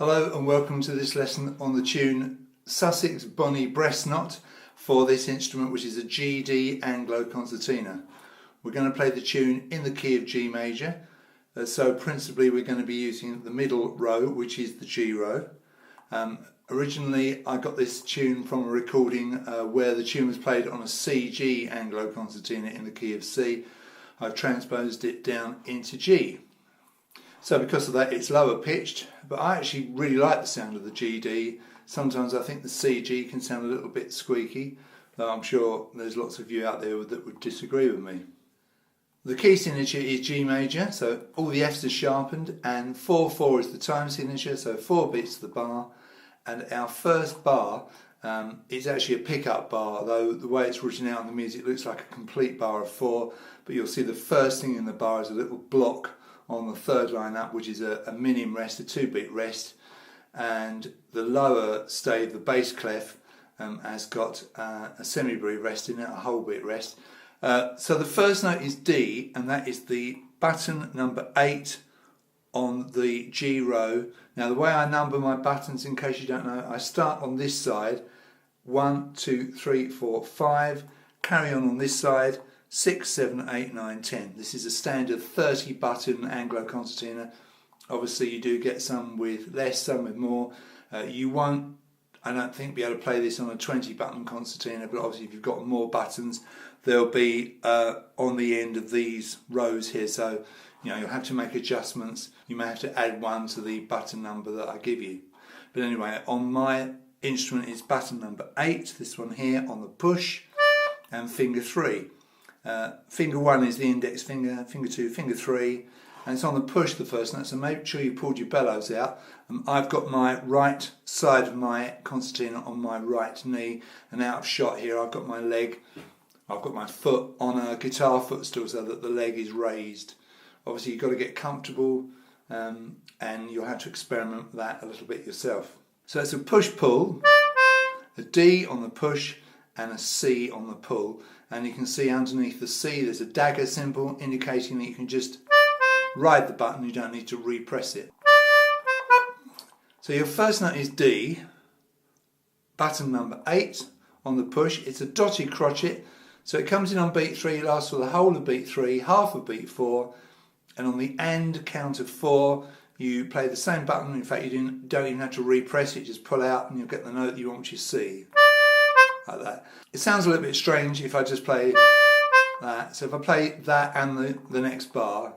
Hello and welcome to this lesson on the tune Sussex Bonny Breast Knot for this instrument, which is a GD Anglo Concertina. We're going to play the tune in the key of G major, so principally we're going to be using the middle row, which is the G row. Originally I got this tune from a recording where the tune was played on a CG Anglo Concertina in the key of C. I've transposed it down into G. So because of that it's lower pitched, but I actually really like the sound of the GD. Sometimes I think the CG can sound a little bit squeaky, though I'm sure there's lots of you out there that would disagree with me. The key signature is G major, so all the F's are sharpened, and 4/4 is the time signature, so 4 beats to the bar. And our first bar is actually a pickup bar, though the way it's written out in the music looks like a complete bar of 4, but you'll see the first thing in the bar is a little block on the third line up, which is a minim rest, a 2-beat rest, and the lower stave, the bass clef, has got a semi-beat rest in it, a whole beat rest. So the first note is D, and that is the button number 8 on the G row. Now the way I number my buttons, in case you don't know, I start on this side, 1, 2, 3, 4, 5, carry on this side, 6, 7, 8, 9, 10. This is a standard 30 button Anglo Concertina. Obviously you do get some with less, some with more. You won't, I don't think, be able to play this on a 20 button concertina, but obviously if you've got more buttons they'll be on the end of these rows here, so you'll have to make adjustments. You may have to add 1 to the button number that I give you. But anyway, on my instrument it's button number 8, this one here on the push, and finger 3. Finger 1 is the index finger, finger 2, finger 3, and it's on the push, the first note, so make sure you pulled your bellows out. I've got my right side of my concertina on my right knee, and out of shot here I've got my leg, I've got my foot on a guitar footstool so that the leg is raised. Obviously you've got to get comfortable, and you'll have to experiment with that a little bit yourself. So it's a push-pull, a D on the push, and a C on the pull, and you can see underneath the C there's a dagger symbol indicating that you can just ride the button, you don't need to repress it. So your first note is D, button number 8 on the push. It's a dotted crotchet, so it comes in on beat 3, lasts for the whole of beat 3, half of beat 4, and on the end count of 4 you play the same button. In fact you don't even have to repress it, just pull out and you'll get the note that you want, which is C. Like that. It sounds a little bit strange if I just play that. So if I play that and the next bar,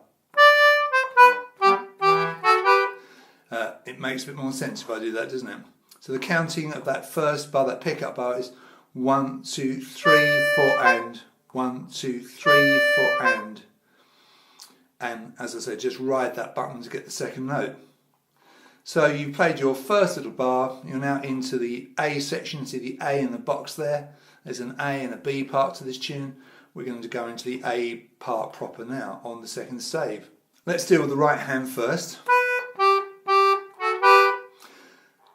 it makes a bit more sense if I do that, doesn't it? So the counting of that first bar, that pickup bar, is 1, 2, 3, 4 and 1, 2, 3, 4 and as I said, just ride that button to get the second note. So you played your first little bar, you're now into the A section. See the A in the box there? There's an A and a B part to this tune. We're going to go into the A part proper now on the second stave. Let's deal with the right hand first.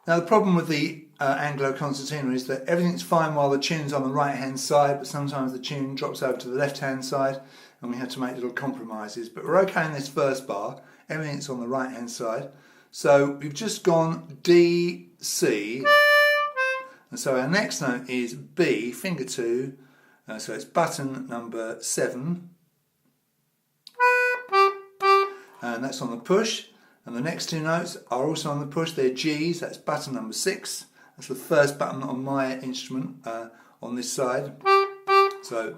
Now the problem with the Anglo Concertina is that everything's fine while the tune's on the right hand side, but sometimes the tune drops over to the left hand side and we have to make little compromises. But we're okay in this first bar, everything's on the right hand side. So we've just gone D, C, and so our next note is B, finger 2, so it's button number 7, and that's on the push, and the next 2 notes are also on the push, they're G's, that's button number 6, that's the first button on my instrument on this side. So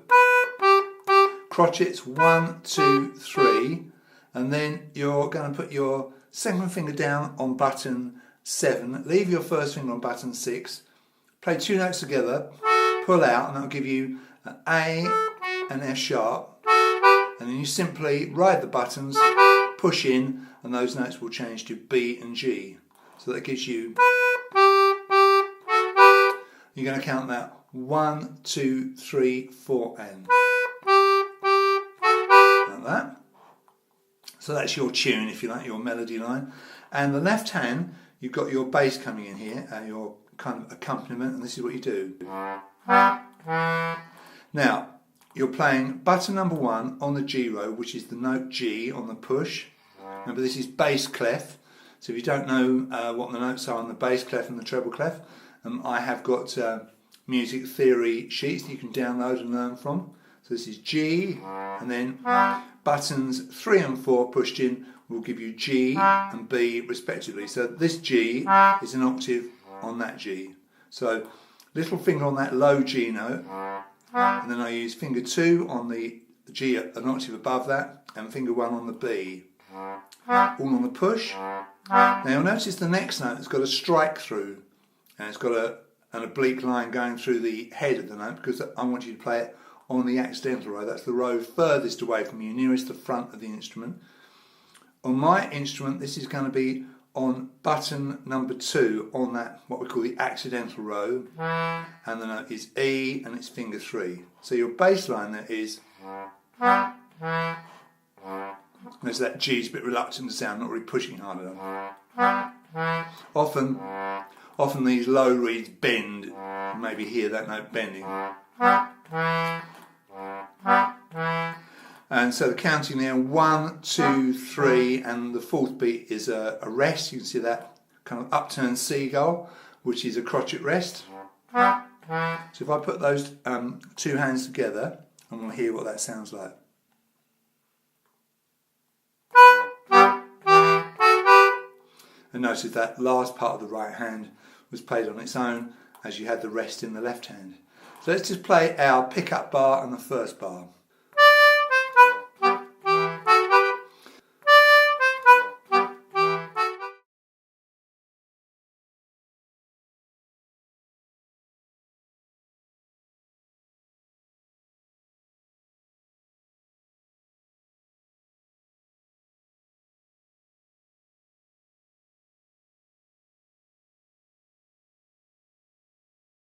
crotchets 1, 2, 3, and then you're going to put your second finger down on button 7, leave your first finger on button 6, play 2 notes together, pull out, and that'll give you an A and F sharp, and then you simply ride the buttons, push in, and those notes will change to B and G. So that gives you, you're going to count that 1, 2, 3, 4 and like that. So that's your tune, if you like, your melody line. And the left hand, you've got your bass coming in here, your kind of accompaniment, and this is what you do. Now, you're playing button number 1 on the G row, which is the note G on the push. Remember, this is bass clef, So if you don't know what the notes are on the bass clef and the treble clef, I have got music theory sheets that you can download and learn from. So this is G, and then buttons 3 and 4 pushed in will give you G and B respectively. So this G is an octave on that G. So little finger on that low G note, and then I use finger 2 on the G, an octave above that, and finger 1 on the B. All on the push. Now you'll notice the next note has got a strike through, and it's got an oblique line going through the head of the note, because I want you to play it on the accidental row. That's the row furthest away from you, nearest the front of the instrument. On my instrument, this is going to be on button number 2 on that, what we call the accidental row, and the note is E and it's finger 3. So your bass line there is, notice that G's a bit reluctant to sound, not really pushing hard enough. Often these low reeds bend, you maybe hear that note bending. And so the counting there, 1, 2, 3, and the fourth beat is a rest. You can see that kind of upturned seagull, which is a crotchet rest. So if I put those 2 hands together, I'm going to hear what that sounds like. And notice that last part of the right hand was played on its own, as you had the rest in the left hand. So let's just play our pickup bar and the first bar.